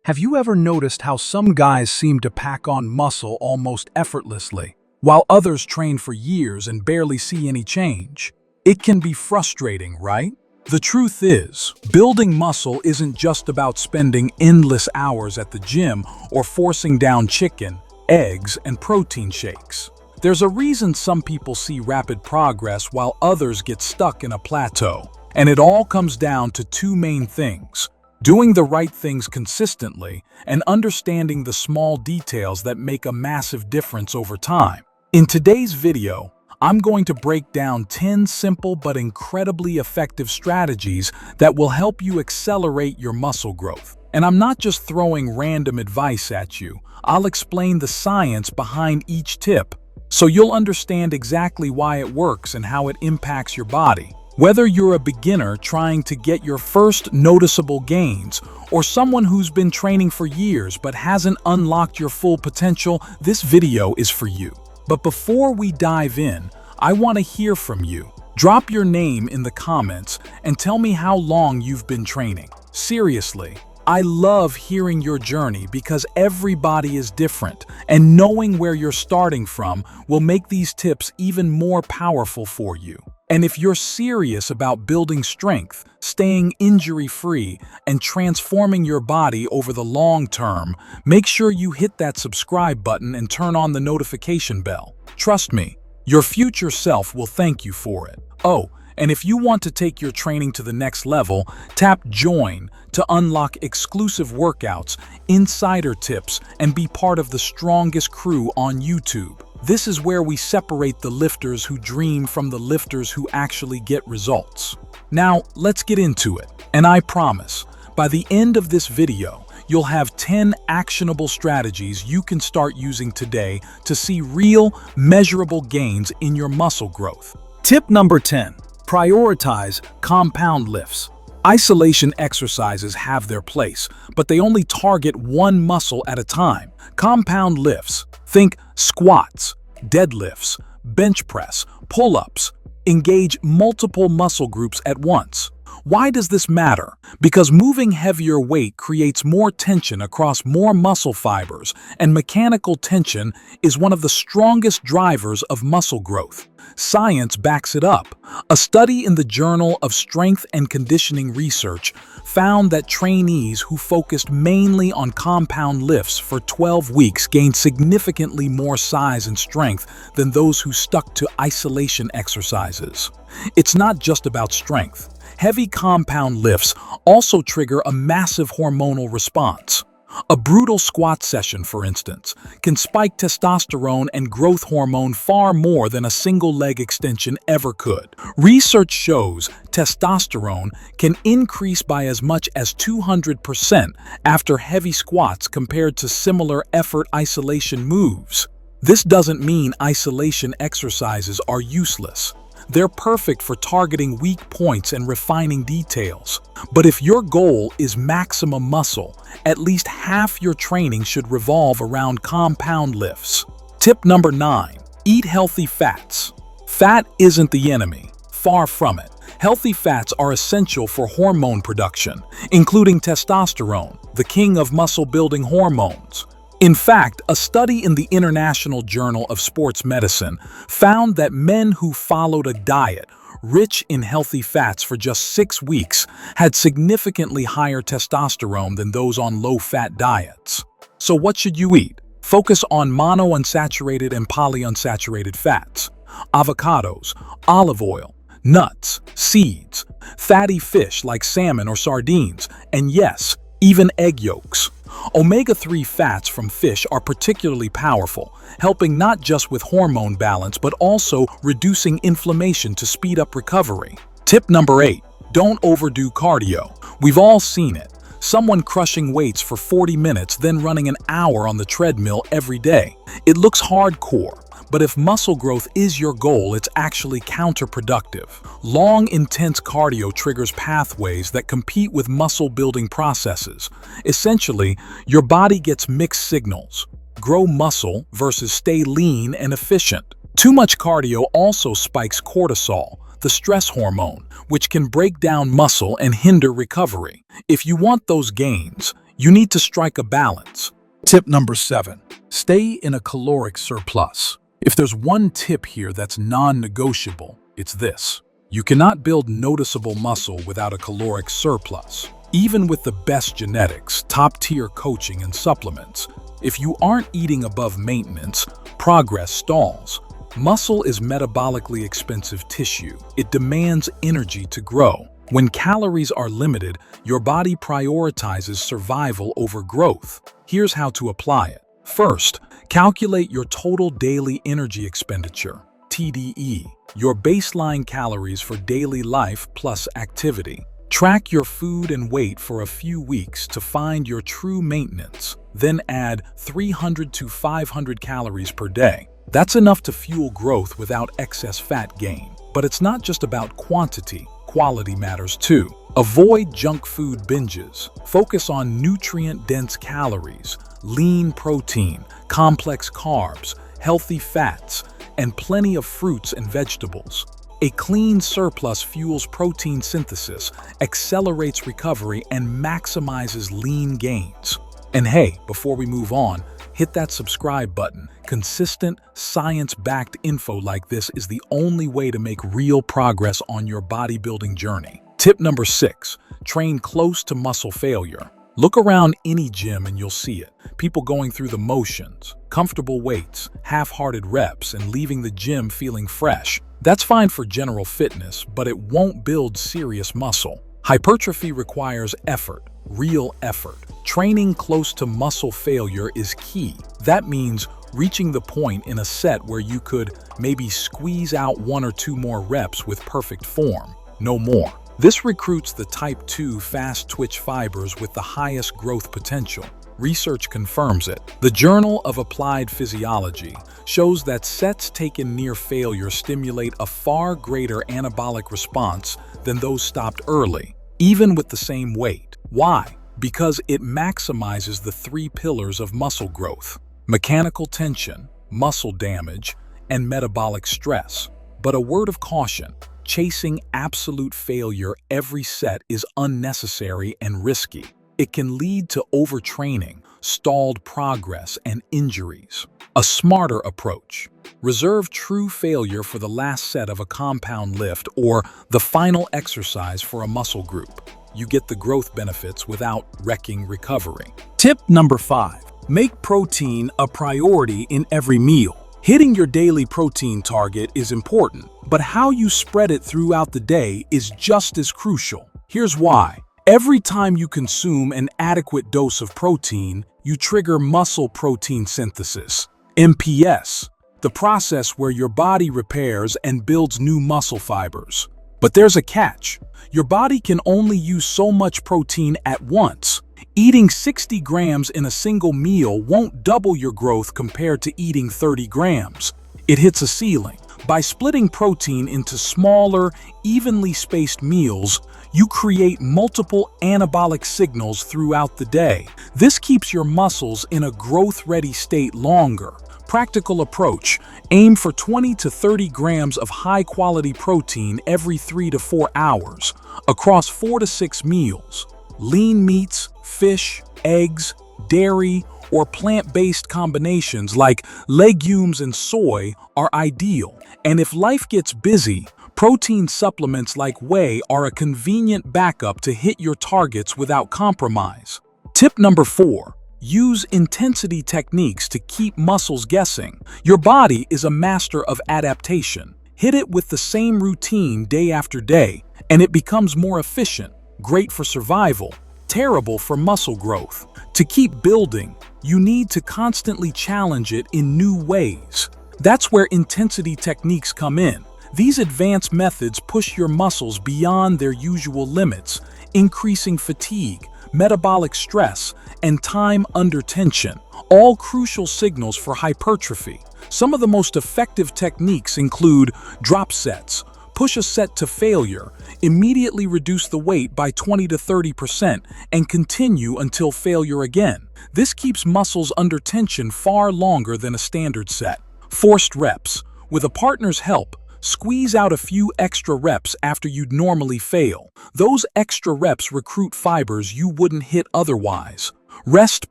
Have you ever noticed how some guys seem to pack on muscle almost effortlessly, while others train for years and barely see any change? It can be frustrating, right? The truth is, building muscle isn't just about spending endless hours at the gym or forcing down chicken, eggs, and protein shakes. There's a reason some people see rapid progress while others get stuck in a plateau. And it all comes down to two main things: doing the right things consistently and understanding the small details that make a massive difference over time. In today's video, I'm going to break down 10 simple but incredibly effective strategies that will help you accelerate your muscle growth. And I'm not just throwing random advice at you. I'll explain the science behind each tip, so you'll understand exactly why it works and how it impacts your body. Whether you're a beginner trying to get your first noticeable gains, or someone who's been training for years but hasn't unlocked your full potential, this video is for you. But before we dive in, I want to hear from you. Drop your name in the comments and tell me how long you've been training. Seriously, I love hearing your journey because everybody is different, and knowing where you're starting from will make these tips even more powerful for you. And if you're serious about building strength, staying injury-free, and transforming your body over the long term, make sure you hit that subscribe button and turn on the notification bell. Trust me, your future self will thank you for it. Oh, and if you want to take your training to the next level, tap Join to unlock exclusive workouts, insider tips, and be part of the strongest crew on YouTube. This is where we separate the lifters who dream from the lifters who actually get results. Now, let's get into it. And I promise, by the end of this video, you'll have 10 actionable strategies you can start using today to see real, measurable gains in your muscle growth. Tip number 10. Prioritize compound lifts. Isolation exercises have their place, but they only target one muscle at a time. Compound lifts, think squats, deadlifts, bench press, pull-ups, engage multiple muscle groups at once. Why does this matter? Because moving heavier weight creates more tension across more muscle fibers, and mechanical tension is one of the strongest drivers of muscle growth. Science backs it up. A study in the Journal of Strength and Conditioning Research found that trainees who focused mainly on compound lifts for 12 weeks gained significantly more size and strength than those who stuck to isolation exercises. It's not just about strength. Heavy compound lifts also trigger a massive hormonal response. A brutal squat session, for instance, can spike testosterone and growth hormone far more than a single leg extension ever could. Research shows testosterone can increase by as much as 200% after heavy squats compared to similar effort isolation moves. This doesn't mean isolation exercises are useless. They're perfect for targeting weak points and refining details. But if your goal is maximum muscle, at least half your training should revolve around compound lifts. Tip number 9. Eat healthy fats. Fat isn't the enemy. Far from it. Healthy fats are essential for hormone production, including testosterone, the king of muscle-building hormones. In fact, a study in the International Journal of Sports Medicine found that men who followed a diet rich in healthy fats for just 6 weeks had significantly higher testosterone than those on low-fat diets. So what should you eat? Focus on monounsaturated and polyunsaturated fats, avocados, olive oil, nuts, seeds, fatty fish like salmon or sardines, and yes, even egg yolks. Omega-3 fats from fish are particularly powerful, helping not just with hormone balance but also reducing inflammation to speed up recovery. Tip number 8. Don't overdo cardio. We've all seen it. Someone crushing weights for 40 minutes, then running an hour on the treadmill every day. It looks hardcore, but if muscle growth is your goal, it's actually counterproductive. Long, intense cardio triggers pathways that compete with muscle-building processes. Essentially, your body gets mixed signals: grow muscle versus stay lean and efficient. Too much cardio also spikes cortisol, the stress hormone, which can break down muscle and hinder recovery. If you want those gains, You need to strike a balance. Tip number 7. Stay in a caloric surplus. If there's one tip here that's non-negotiable, it's this. You cannot build noticeable muscle without a caloric surplus. Even with the best genetics, top-tier coaching, and supplements, if you aren't eating above maintenance, progress stalls. Muscle is metabolically expensive tissue. It demands energy to grow. When calories are limited, your body prioritizes survival over growth. Here's how to apply it. First, calculate your total daily energy expenditure, TDE, your baseline calories for daily life plus activity. Track your food and weight for a few weeks to find your true maintenance. Then add 300 to 500 calories per day. That's enough to fuel growth without excess fat gain. But it's not just about quantity. Quality matters too. Avoid junk food binges. Focus on nutrient-dense calories, lean protein, complex carbs, healthy fats, and plenty of fruits and vegetables. A clean surplus fuels protein synthesis, accelerates recovery, and maximizes lean gains. And hey, before we move on, hit that subscribe button. Consistent, science-backed info like this is the only way to make real progress on your bodybuilding journey. Tip number 6. Train close to muscle failure. Look around any gym and you'll see it. People going through the motions, comfortable weights, half-hearted reps, and leaving the gym feeling fresh. That's fine for general fitness, but it won't build serious muscle. Hypertrophy requires effort, real effort. Training close to muscle failure is key. That means reaching the point in a set where you could maybe squeeze out 1 or 2 more reps with perfect form, no more. This recruits the type 2 fast-twitch fibers with the highest growth potential. Research confirms it. The Journal of Applied Physiology shows that sets taken near failure stimulate a far greater anabolic response than those stopped early, even with the same weight. Why? Because it maximizes the 3 pillars of muscle growth: mechanical tension, muscle damage, and metabolic stress. But a word of caution: chasing absolute failure every set is unnecessary and risky. It can lead to overtraining, stalled progress, and injuries. A smarter approach: reserve true failure for the last set of a compound lift or the final exercise for a muscle group. You get the growth benefits without wrecking recovery. Tip number 5. Make protein a priority in every meal. Hitting your daily protein target is important, but how you spread it throughout the day is just as crucial. Here's why. Every time you consume an adequate dose of protein, you trigger muscle protein synthesis, MPS, the process where your body repairs and builds new muscle fibers. But there's a catch. Your body can only use so much protein at once. Eating 60 grams in a single meal won't double your growth compared to eating 30 grams. It hits a ceiling. By splitting protein into smaller, evenly spaced meals, you create multiple anabolic signals throughout the day. This keeps your muscles in a growth-ready state longer. Practical approach: aim for 20 to 30 grams of high-quality protein every 3 to 4 hours, across 4 to 6 meals. Lean meats, fish, eggs, dairy, or plant-based combinations like legumes and soy are ideal. And if life gets busy, protein supplements like whey are a convenient backup to hit your targets without compromise. Tip number 4. Use intensity techniques to keep muscles guessing. Your body is a master of adaptation. Hit it with the same routine day after day, and it becomes more efficient. Great for survival, terrible for muscle growth. To keep building, you need to constantly challenge it in new ways. That's where intensity techniques come in. These advanced methods push your muscles beyond their usual limits, increasing fatigue, metabolic stress, and time under tension, all crucial signals for hypertrophy. Some of the most effective techniques include drop sets. Push a set to failure, immediately reduce the weight by 20 to 30%, and continue until failure again. This keeps muscles under tension far longer than a standard set. Forced reps. With a partner's help, squeeze out a few extra reps after you'd normally fail. Those extra reps recruit fibers you wouldn't hit otherwise. Rest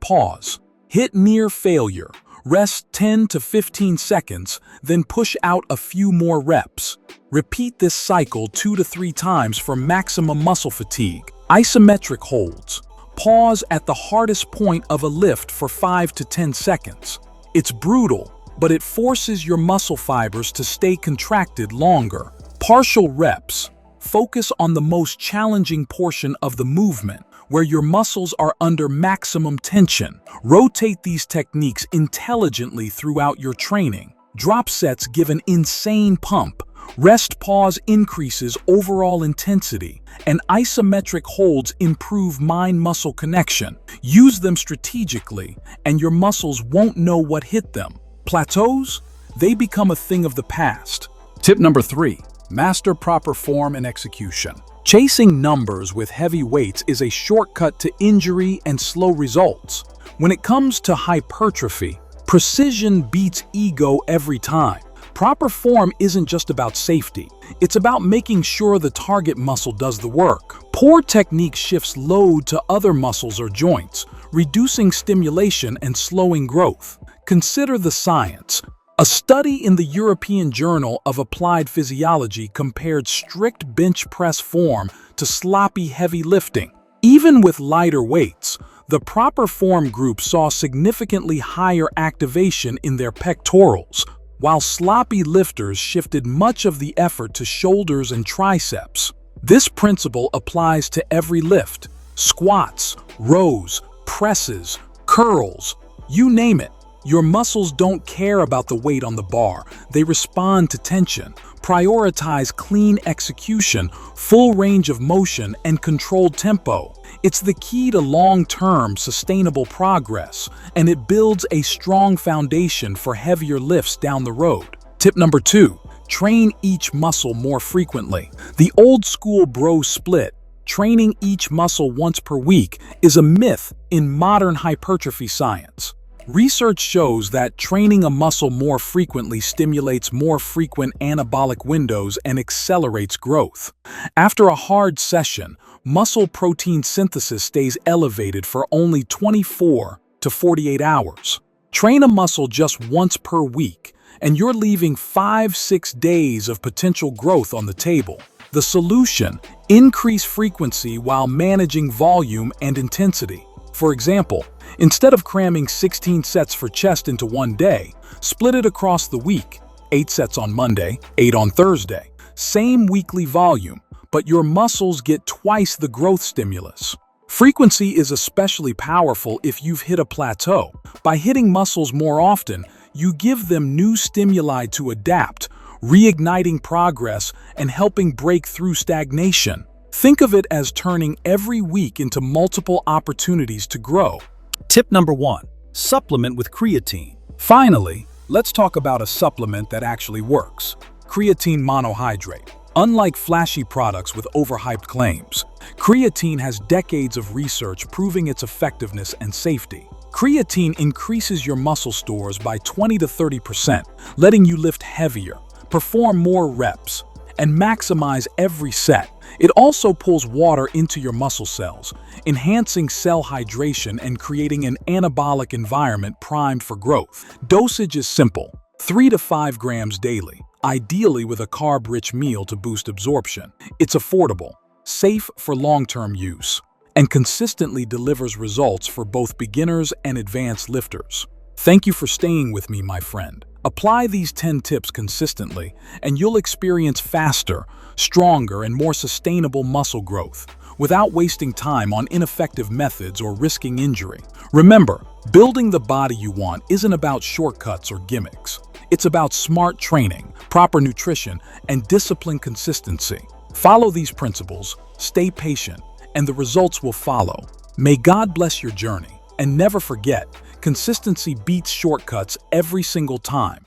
pause. Hit near failure. Rest 10 to 15 seconds, then push out a few more reps. Repeat this cycle 2 to 3 times for maximum muscle fatigue. Isometric holds. Pause at the hardest point of a lift for 5 to 10 seconds. It's brutal, but it forces your muscle fibers to stay contracted longer. Partial reps. Focus on the most challenging portion of the movement, where your muscles are under maximum tension. Rotate these techniques intelligently throughout your training. Drop sets give an insane pump. Rest pause increases overall intensity, and isometric holds improve mind-muscle connection. Use them strategically, and your muscles won't know what hit them. Plateaus? They become a thing of the past. Tip number 3. Master proper form and execution. Chasing numbers with heavy weights is a shortcut to injury and slow results. When it comes to hypertrophy, precision beats ego every time. Proper form isn't just about safety. It's about making sure the target muscle does the work. Poor technique shifts load to other muscles or joints, reducing stimulation and slowing growth. Consider the science. A study in the European Journal of Applied Physiology compared strict bench press form to sloppy heavy lifting. Even with lighter weights, the proper form group saw significantly higher activation in their pectorals, while sloppy lifters shifted much of the effort to shoulders and triceps. This principle applies to every lift: squats, rows, presses, curls, you name it. Your muscles don't care about the weight on the bar. They respond to tension. Prioritize clean execution, full range of motion, and controlled tempo. It's the key to long-term, sustainable progress, and it builds a strong foundation for heavier lifts down the road. Tip number 2. Train each muscle more frequently. The old-school bro split, training each muscle once per week, is a myth in modern hypertrophy science. Research shows that training a muscle more frequently stimulates more frequent anabolic windows and accelerates growth. After a hard session, muscle protein synthesis stays elevated for only 24 to 48 hours. Train a muscle just once per week, and you're leaving 5-6 days of potential growth on the table. The solution: increase frequency while managing volume and intensity. For example, instead of cramming 16 sets for chest into one day, split it across the week. 8 sets on Monday, 8 on Thursday. Same weekly volume, but your muscles get twice the growth stimulus. Frequency is especially powerful if you've hit a plateau. By hitting muscles more often, you give them new stimuli to adapt, reigniting progress and helping break through stagnation. Think of it as turning every week into multiple opportunities to grow. Tip number 1. Supplement with creatine. Finally, let's talk about a supplement that actually works: creatine monohydrate. Unlike flashy products with overhyped claims, creatine has decades of research proving its effectiveness and safety. Creatine increases your muscle stores by 20 to 30%, letting you lift heavier, perform more reps, and maximize every set. It also pulls water into your muscle cells, enhancing cell hydration and creating an anabolic environment primed for growth. Dosage is simple: 3 to 5 grams daily, ideally with a carb-rich meal to boost absorption. It's affordable, safe for long-term use, and consistently delivers results for both beginners and advanced lifters. Thank you for staying with me, my friend. Apply these 10 tips consistently, and you'll experience faster, stronger, and more sustainable muscle growth without wasting time on ineffective methods or risking injury. Remember, building the body you want isn't about shortcuts or gimmicks. It's about smart training, proper nutrition, and disciplined consistency. Follow these principles, stay patient, and the results will follow. May God bless your journey, and never forget, consistency beats shortcuts every single time.